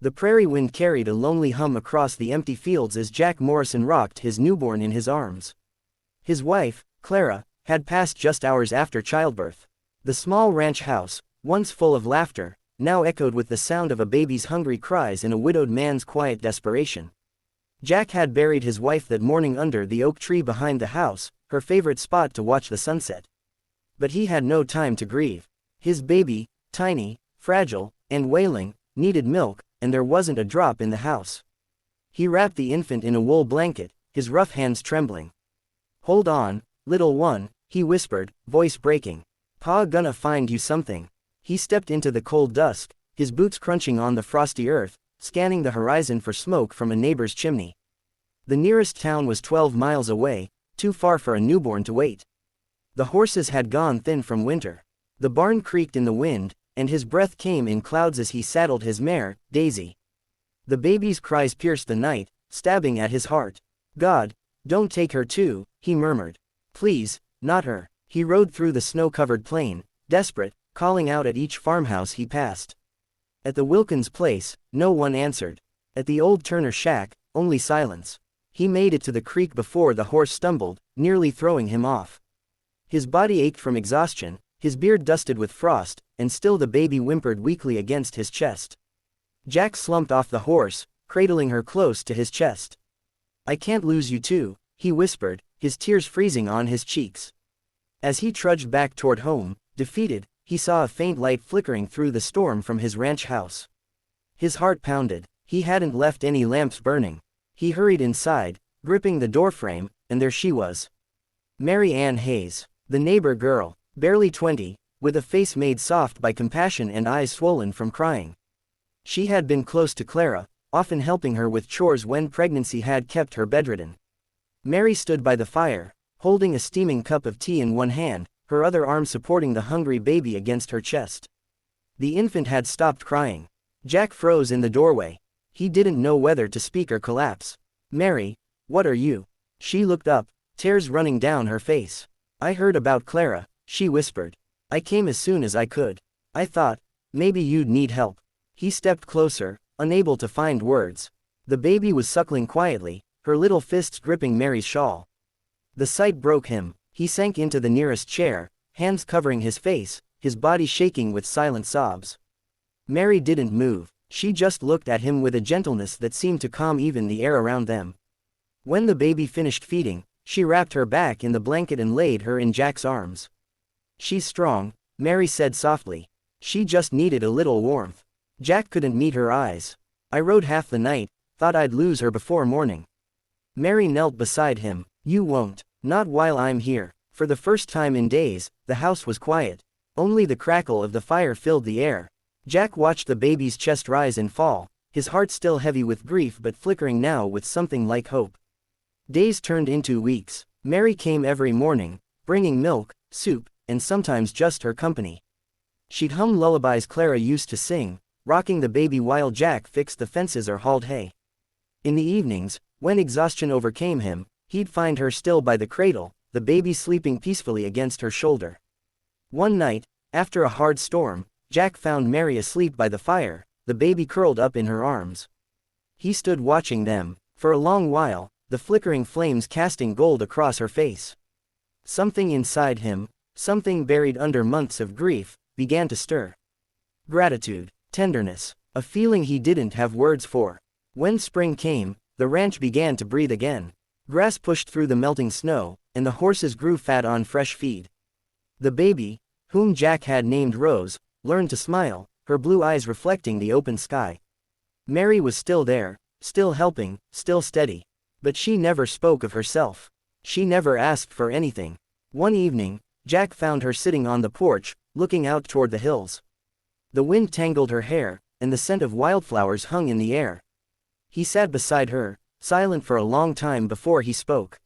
The prairie wind carried a lonely hum across the empty fields as Jack Morrison rocked his newborn in his arms. His wife, Clara, had passed just hours after childbirth. The small ranch house, once full of laughter, now echoed with the sound of a baby's hungry cries and a widowed man's quiet desperation. Jack had buried his wife that morning under the oak tree behind the house, her favorite spot to watch the sunset. But he had no time to grieve. His baby, tiny, fragile, and wailing, needed milk, and there wasn't a drop in the house. He wrapped the infant in a wool blanket, his rough hands trembling. "Hold on, little one," he whispered, voice breaking. "Pa gonna find you something." He stepped into the cold dusk, his boots crunching on the frosty earth, scanning the horizon for smoke from a neighbor's chimney. The nearest town was 12 miles away, too far for a newborn to wait. The horses had gone thin from winter. The barn creaked in the wind, and his breath came in clouds as he saddled his mare, Daisy. The baby's cries pierced the night, stabbing at his heart. "God, don't take her too," he murmured. "Please, not her." He rode through the snow-covered plain, desperate, calling out at each farmhouse he passed. At the Wilkins place, no one answered. At the old Turner shack, only silence. He made it to the creek before the horse stumbled, nearly throwing him off. His body ached from exhaustion, his beard dusted with frost, and still the baby whimpered weakly against his chest. Jack slumped off the horse, cradling her close to his chest. "I can't lose you too," he whispered, his tears freezing on his cheeks. As he trudged back toward home, defeated, he saw a faint light flickering through the storm from his ranch house. His heart pounded. He hadn't left any lamps burning. He hurried inside, gripping the doorframe, and there she was. Mary Ann Hayes, the neighbor girl, barely 20, with a face made soft by compassion and eyes swollen from crying. She had been close to Clara, often helping her with chores when pregnancy had kept her bedridden. Mary stood by the fire, holding a steaming cup of tea in one hand, her other arm supporting the hungry baby against her chest. The infant had stopped crying. Jack froze in the doorway. He didn't know whether to speak or collapse. "Mary, what are you?" She looked up, tears running down her face. "I heard about Clara," she whispered. "I came as soon as I could. I thought, maybe you'd need help." He stepped closer, unable to find words. The baby was suckling quietly, her little fists gripping Mary's shawl. The sight broke him. He sank into the nearest chair, hands covering his face, his body shaking with silent sobs. Mary didn't move. She just looked at him with a gentleness that seemed to calm even the air around them. When the baby finished feeding, she wrapped her back in the blanket and laid her in Jack's arms. "She's strong," Mary said softly. "She just needed a little warmth." Jack couldn't meet her eyes. "I rode half the night, thought I'd lose her before morning." Mary knelt beside him. "You won't. Not while I'm here." For the first time in days, the house was quiet. Only the crackle of the fire filled the air. Jack watched the baby's chest rise and fall, his heart still heavy with grief but flickering now with something like hope. Days turned into weeks. Mary came every morning, bringing milk, soup, and sometimes just her company. She'd hum lullabies Clara used to sing, rocking the baby while Jack fixed the fences or hauled hay. In the evenings, when exhaustion overcame him, he'd find her still by the cradle, the baby sleeping peacefully against her shoulder. One night, after a hard storm, Jack found Mary asleep by the fire, the baby curled up in her arms. He stood watching them, for a long while, the flickering flames casting gold across her face. Something inside him, something buried under months of grief, began to stir. Gratitude, tenderness, a feeling he didn't have words for. When spring came, the ranch began to breathe again. Grass pushed through the melting snow, and the horses grew fat on fresh feed. The baby, whom Jack had named Rose, learned to smile, her blue eyes reflecting the open sky. Mary was still there, still helping, still steady. But she never spoke of herself. She never asked for anything. One evening, Jack found her sitting on the porch, looking out toward the hills. The wind tangled her hair, and the scent of wildflowers hung in the air. He sat beside her, silent for a long time before he spoke.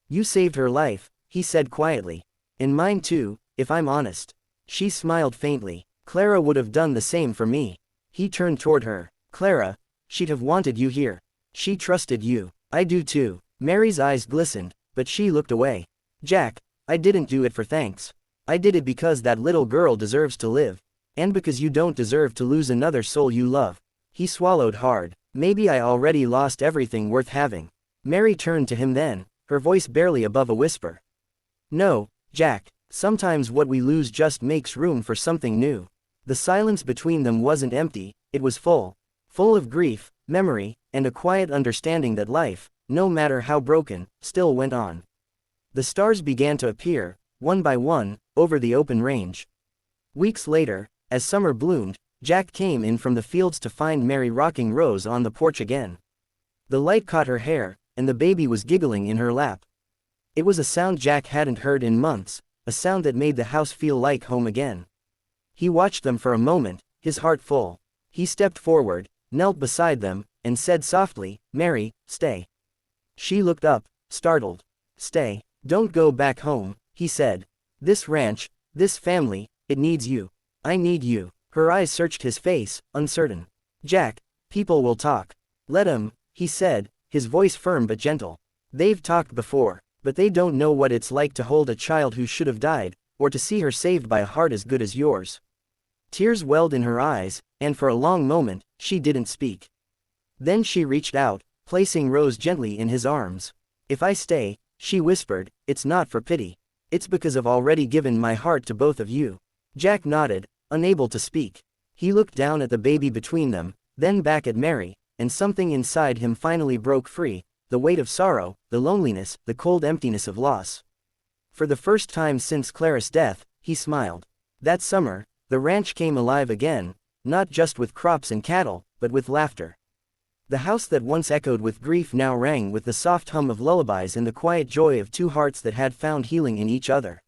"You saved her life," he said quietly. "And mine too, if I'm honest." She smiled faintly. "Clara would have done the same for me." He turned toward her. "Clara, she'd have wanted you here. She trusted you." "I do too." Mary's eyes glistened, but she looked away. "Jack, I didn't do it for thanks. I did it because that little girl deserves to live. And because you don't deserve to lose another soul you love." He swallowed hard. Maybe I already lost everything worth having. Mary turned to him then, her voice barely above a whisper. No, Jack, sometimes what we lose just makes room for something new. The silence between them wasn't empty, it was full. Full of grief, memory, and a quiet understanding that life, no matter how broken, still went on. The stars began to appear, one by one, over the open range. Weeks later, as summer bloomed, Jack came in from the fields to find Mary rocking Rose on the porch again. The light caught her hair, and the baby was giggling in her lap. It was a sound Jack hadn't heard in months, a sound that made the house feel like home again. He watched them for a moment, his heart full. He stepped forward, knelt beside them, and said softly, "Mary, stay." She looked up, startled. "Stay. Don't go back home," he said. "This ranch, this family, it needs you. I need you." Her eyes searched his face, uncertain. "Jack, people will talk. Let 'em," he said, his voice firm but gentle. "They've talked before, but they don't know what it's like to hold a child who should have died, or to see her saved by a heart as good as yours." Tears welled in her eyes, and for a long moment, she didn't speak. Then she reached out, placing Rose gently in his arms. "If I stay," she whispered, "it's not for pity. It's because I've already given my heart to both of you." Jack nodded, unable to speak. He looked down at the baby between them, then back at Mary, and something inside him finally broke free, the weight of sorrow, the loneliness, the cold emptiness of loss. For the first time since Clara's death, he smiled. That summer, the ranch came alive again, not just with crops and cattle, but with laughter. The house that once echoed with grief now rang with the soft hum of lullabies and the quiet joy of two hearts that had found healing in each other.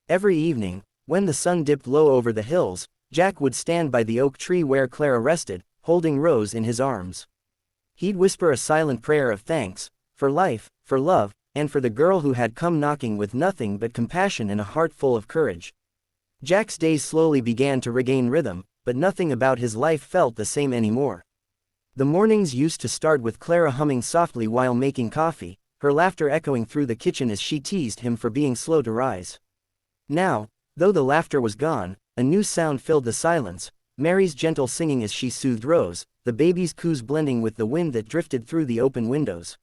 Every evening, when the sun dipped low over the hills, Jack would stand by the oak tree where Clara rested, holding Rose in his arms. He'd whisper a silent prayer of thanks, for life, for love, and for the girl who had come knocking with nothing but compassion and a heart full of courage. Jack's days slowly began to regain rhythm, but nothing about his life felt the same anymore. The mornings used to start with Clara humming softly while making coffee, her laughter echoing through the kitchen as she teased him for being slow to rise. Now, though the laughter was gone, a new sound filled the silence, Mary's gentle singing as she soothed Rose, the baby's coos blending with the wind that drifted through the open windows.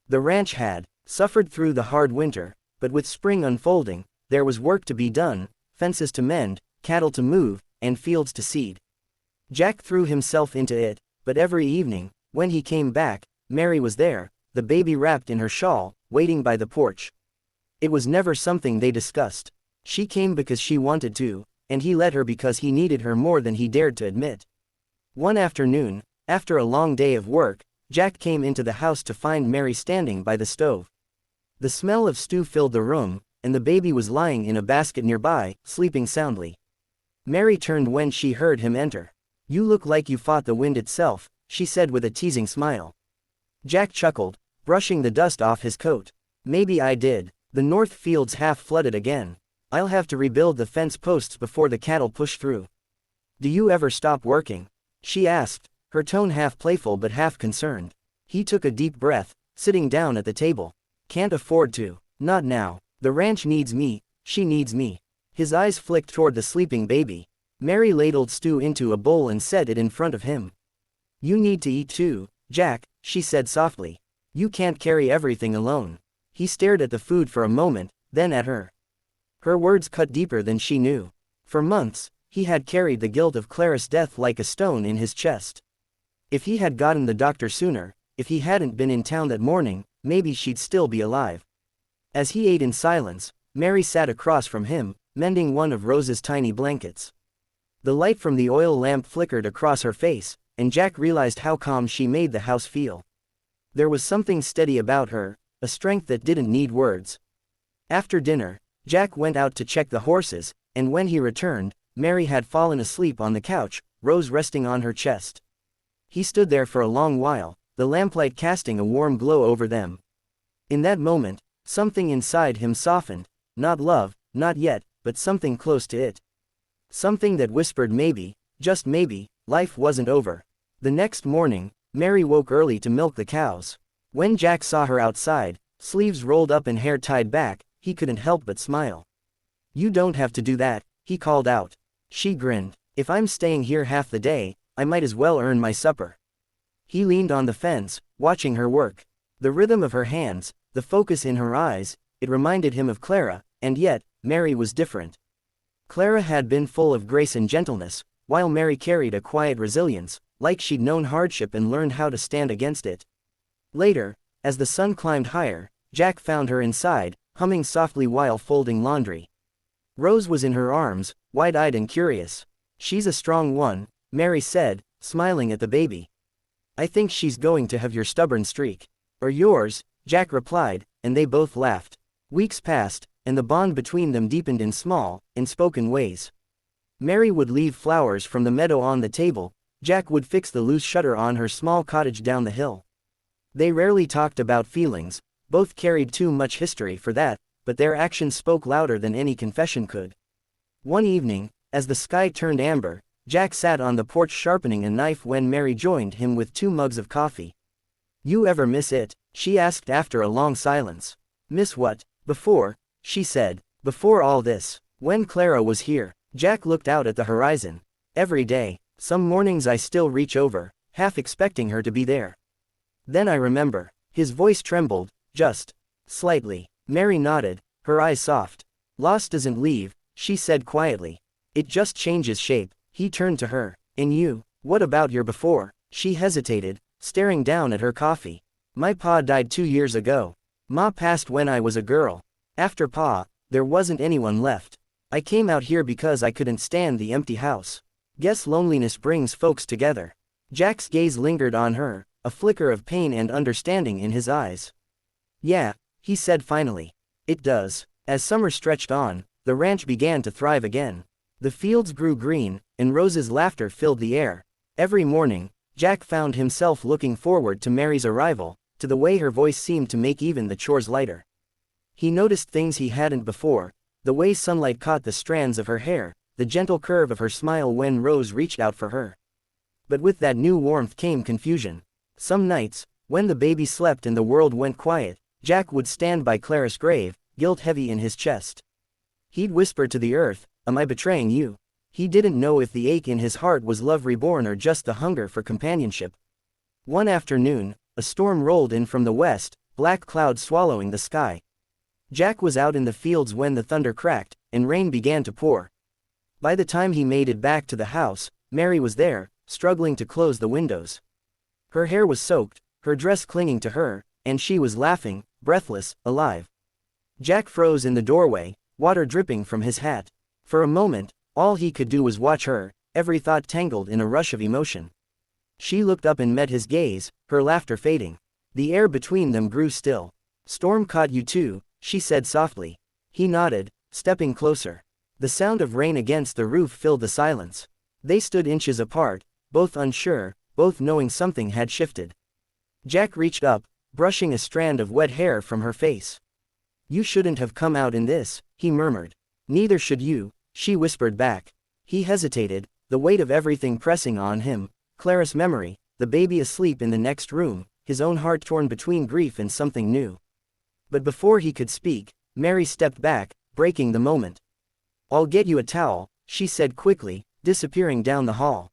The ranch had suffered through the hard winter, but with spring unfolding, there was work to be done, fences to mend, cattle to move, and fields to seed. Jack threw himself into it, but every evening, when he came back, Mary was there, the baby wrapped in her shawl, waiting by the porch. It was never something they discussed. She came because she wanted to, and he let her because he needed her more than he dared to admit. One afternoon, after a long day of work, Jack came into the house to find Mary standing by the stove. The smell of stew filled the room, and the baby was lying in a basket nearby, sleeping soundly. Mary turned when she heard him enter. "You look like you fought the wind itself," she said with a teasing smile. Jack chuckled, brushing the dust off his coat. "Maybe I did. The north field's half flooded again. I'll have to rebuild the fence posts before the cattle push through." "Do you ever stop working?" she asked, her tone half playful but half concerned. He took a deep breath, sitting down at the table. "Can't afford to. Not now. The ranch needs me, she needs me." His eyes flicked toward the sleeping baby. Mary ladled stew into a bowl and set it in front of him. "You need to eat too, Jack," she said softly. "You can't carry everything alone." He stared at the food for a moment, then at her. Her words cut deeper than she knew. For months, he had carried the guilt of Clara's death like a stone in his chest. If he had gotten the doctor sooner, if he hadn't been in town that morning, maybe she'd still be alive. As he ate in silence, Mary sat across from him, mending one of Rose's tiny blankets. The light from the oil lamp flickered across her face, and Jack realized how calm she made the house feel. There was something steady about her, a strength that didn't need words. After dinner, Jack went out to check the horses, and when he returned, Mary had fallen asleep on the couch, Rose resting on her chest. He stood there for a long while, the lamplight casting a warm glow over them. In that moment, something inside him softened, not love, not yet, but something close to it. Something that whispered maybe, just maybe, life wasn't over. The next morning, Mary woke early to milk the cows. When Jack saw her outside, sleeves rolled up and hair tied back, he couldn't help but smile. "You don't have to do that," he called out. She grinned. "If I'm staying here half the day, I might as well earn my supper. He leaned on the fence, watching her work. The rhythm of her hands, the focus in her eyes, it reminded him of Clara, and yet, Mary was different. Clara had been full of grace and gentleness, while Mary carried a quiet resilience, like she'd known hardship and learned how to stand against it. Later, as the sun climbed higher, Jack found her inside, humming softly while folding laundry. Rose was in her arms, wide-eyed and curious. She's a strong one, Mary said, smiling at the baby. I think she's going to have your stubborn streak. Or yours, Jack replied, and they both laughed. Weeks passed, and the bond between them deepened in small, unspoken ways. Mary would leave flowers from the meadow on the table, Jack would fix the loose shutter on her small cottage down the hill. They rarely talked about feelings, both carried too much history for that, but their actions spoke louder than any confession could. One evening, as the sky turned amber, Jack sat on the porch sharpening a knife when Mary joined him with 2 mugs of coffee. You ever miss it? She asked after a long silence. Miss what? Before, she said, before all this, when Clara was here. Jack looked out at the horizon. Every day, some mornings I still reach over, half expecting her to be there. Then I remember. His voice trembled, just slightly. Mary nodded, her eyes soft. Loss doesn't leave, she said quietly. It just changes shape. He turned to her. And you, what about your before? She hesitated, staring down at her coffee. My pa died 2 years ago. Ma passed when I was a girl. After Pa, there wasn't anyone left. I came out here because I couldn't stand the empty house. Guess loneliness brings folks together. Jack's gaze lingered on her, a flicker of pain and understanding in his eyes. Yeah, he said finally. It does. As summer stretched on, the ranch began to thrive again. The fields grew green, and Rose's laughter filled the air. Every morning, Jack found himself looking forward to Mary's arrival, to the way her voice seemed to make even the chores lighter. He noticed things he hadn't before, the way sunlight caught the strands of her hair, the gentle curve of her smile when Rose reached out for her. But with that new warmth came confusion. Some nights, when the baby slept and the world went quiet, Jack would stand by Clara's grave, guilt heavy in his chest. He'd whisper to the earth, "Am I betraying you?" He didn't know if the ache in his heart was love reborn or just the hunger for companionship. One afternoon, a storm rolled in from the west, black clouds swallowing the sky. Jack was out in the fields when the thunder cracked, and rain began to pour. By the time he made it back to the house, Mary was there, struggling to close the windows. Her hair was soaked, her dress clinging to her, and she was laughing, breathless, alive. Jack froze in the doorway, water dripping from his hat. For a moment, all he could do was watch her, every thought tangled in a rush of emotion. She looked up and met his gaze, her laughter fading. The air between them grew still. Storm caught you too, she said softly. He nodded, stepping closer. The sound of rain against the roof filled the silence. They stood inches apart, both unsure, both knowing something had shifted. Jack reached up, brushing a strand of wet hair from her face. You shouldn't have come out in this, he murmured. Neither should you, she whispered back. He hesitated, the weight of everything pressing on him, Clara's memory, the baby asleep in the next room, his own heart torn between grief and something new. But before he could speak, Mary stepped back, breaking the moment. I'll get you a towel, she said quickly, disappearing down the hall.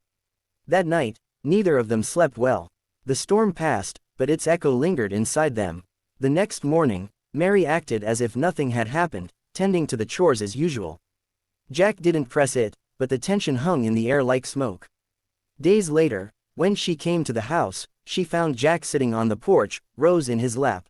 That night, neither of them slept well. The storm passed, but its echo lingered inside them. The next morning, Mary acted as if nothing had happened, tending to the chores as usual. Jack didn't press it, but the tension hung in the air like smoke. Days later, when she came to the house, she found Jack sitting on the porch, Rose in his lap.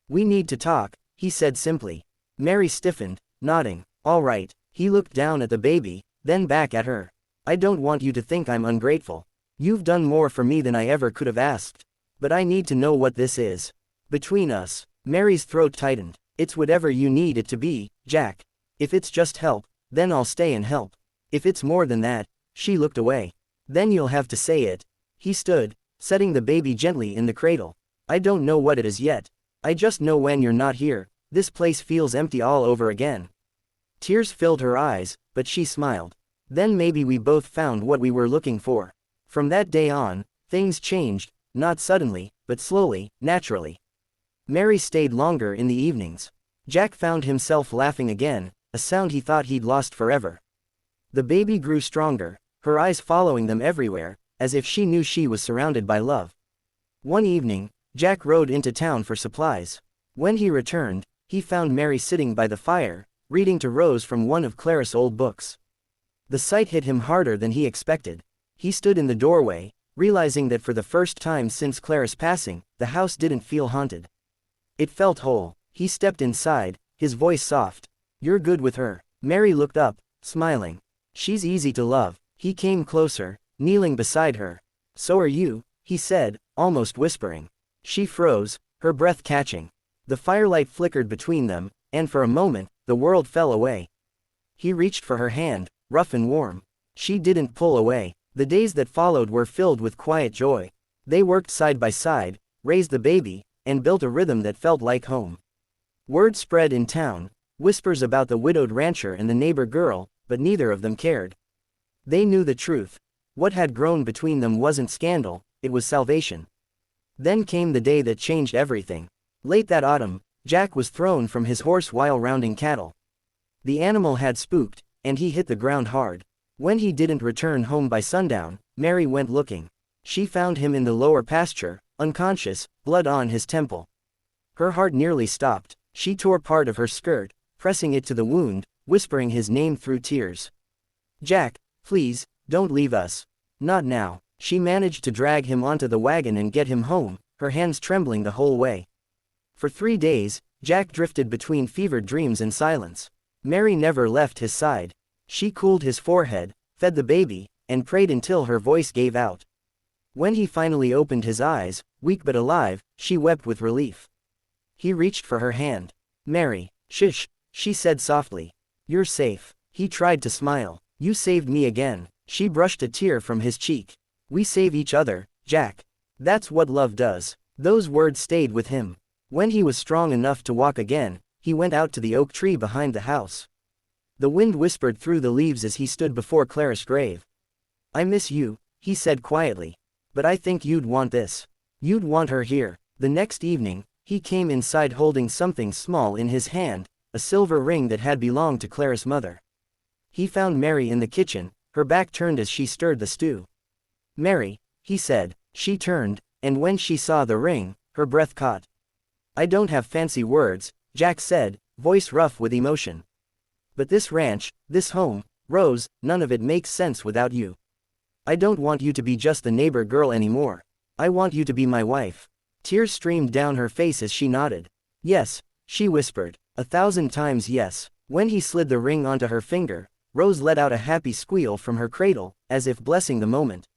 We need to talk, he said simply. Mary stiffened, nodding. All right. He looked down at the baby, then back at her. I don't want you to think I'm ungrateful. You've done more for me than I ever could have asked. But I need to know what this is. Between us. Mary's throat tightened. It's whatever you need it to be, Jack. If it's just help, then I'll stay and help. If it's more than that, she looked away. Then you'll have to say it. He stood, setting the baby gently in the cradle. I don't know what it is yet. I just know when you're not here, this place feels empty all over again. Tears filled her eyes, but she smiled. Then maybe we both found what we were looking for. From that day on, things changed, not suddenly, but slowly, naturally. Mary stayed longer in the evenings. Jack found himself laughing again, a sound he thought he'd lost forever. The baby grew stronger, her eyes following them everywhere, as if she knew she was surrounded by love. One evening, Jack rode into town for supplies. When he returned, he found Mary sitting by the fire, reading to Rose from one of Clara's old books. The sight hit him harder than he expected. He stood in the doorway, realizing that for the first time since Clara's passing, the house didn't feel haunted. It felt whole. He stepped inside, his voice soft. "You're good with her." Mary looked up, smiling. "She's easy to love." He came closer, kneeling beside her. "So are you," he said, almost whispering. She froze, her breath catching. The firelight flickered between them, and for a moment, the world fell away. He reached for her hand, rough and warm. She didn't pull away. The days that followed were filled with quiet joy. They worked side by side, raised the baby, and built a rhythm that felt like home. Word spread in town, whispers about the widowed rancher and the neighbor girl, but neither of them cared. They knew the truth. What had grown between them wasn't scandal, it was salvation. Then came the day that changed everything. Late that autumn, Jack was thrown from his horse while rounding cattle. The animal had spooked, and he hit the ground hard. When he didn't return home by sundown, Mary went looking. She found him in the lower pasture, unconscious, blood on his temple. Her heart nearly stopped. She tore part of her skirt, pressing it to the wound, whispering his name through tears. "Jack, please, don't leave us. Not now." She managed to drag him onto the wagon and get him home, her hands trembling the whole way. For 3 days, Jack drifted between fevered dreams and silence. Mary never left his side. She cooled his forehead, fed the baby, and prayed until her voice gave out. When he finally opened his eyes, weak but alive, she wept with relief. He reached for her hand. "Mary, shush," she said softly. "You're safe." He tried to smile. "You saved me again." She brushed a tear from his cheek. "We save each other, Jack. That's what love does." Those words stayed with him. When he was strong enough to walk again, he went out to the oak tree behind the house. The wind whispered through the leaves as he stood before Clara's grave. "I miss you," he said quietly. "But I think you'd want this. You'd want her here." The next evening, he came inside holding something small in his hand, a silver ring that had belonged to Clara's mother. He found Mary in the kitchen, her back turned as she stirred the stew. "Mary," he said. She turned, and when she saw the ring, her breath caught. "I don't have fancy words," Jack said, voice rough with emotion. "But this ranch, this home, Rose, none of it makes sense without you. I don't want you to be just the neighbor girl anymore. I want you to be my wife." Tears streamed down her face as she nodded. "Yes," she whispered. 1,000 times yes. When he slid the ring onto her finger, Rose let out a happy squeal from her cradle, as if blessing the moment.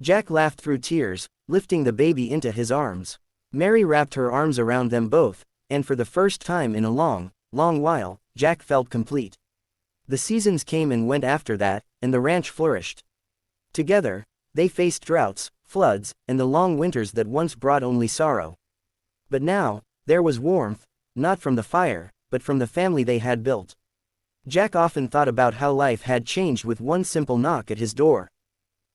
Jack laughed through tears, lifting the baby into his arms. Mary wrapped her arms around them both, and for the first time in a long, long while, Jack felt complete. The seasons came and went after that, and the ranch flourished. Together, they faced droughts, floods, and the long winters that once brought only sorrow. But now, there was warmth, not from the fire, but from the family they had built. Jack often thought about how life had changed with one simple knock at his door.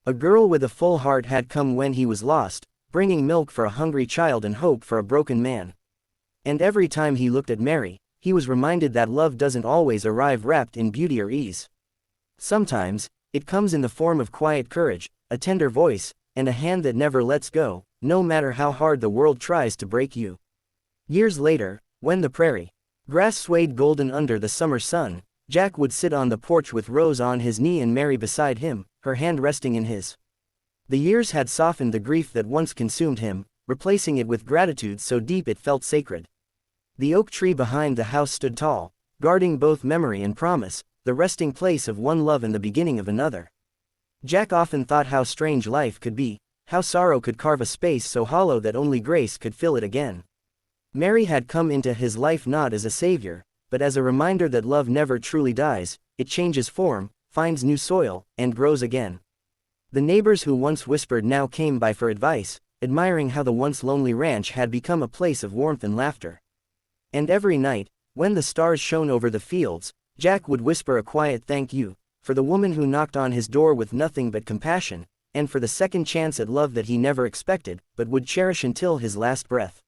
A girl with a full heart had come when he was lost, bringing milk for a hungry child and hope for a broken man. And every time he looked at Mary, he was reminded that love doesn't always arrive wrapped in beauty or ease. Sometimes, it comes in the form of quiet courage, a tender voice, and a hand that never lets go, no matter how hard the world tries to break you. Years later, when the prairie grass swayed golden under the summer sun, Jack would sit on the porch with Rose on his knee and Mary beside him, her hand resting in his. The years had softened the grief that once consumed him, replacing it with gratitude so deep it felt sacred. The oak tree behind the house stood tall, guarding both memory and promise, the resting place of one love and the beginning of another. Jack often thought how strange life could be, how sorrow could carve a space so hollow that only grace could fill it again. Mary had come into his life not as a savior, but as a reminder that love never truly dies, it changes form, finds new soil, and grows again. The neighbors who once whispered now came by for advice, admiring how the once lonely ranch had become a place of warmth and laughter. And every night, when the stars shone over the fields, Jack would whisper a quiet thank you, for the woman who knocked on his door with nothing but compassion, and for the second chance at love that he never expected, but would cherish until his last breath.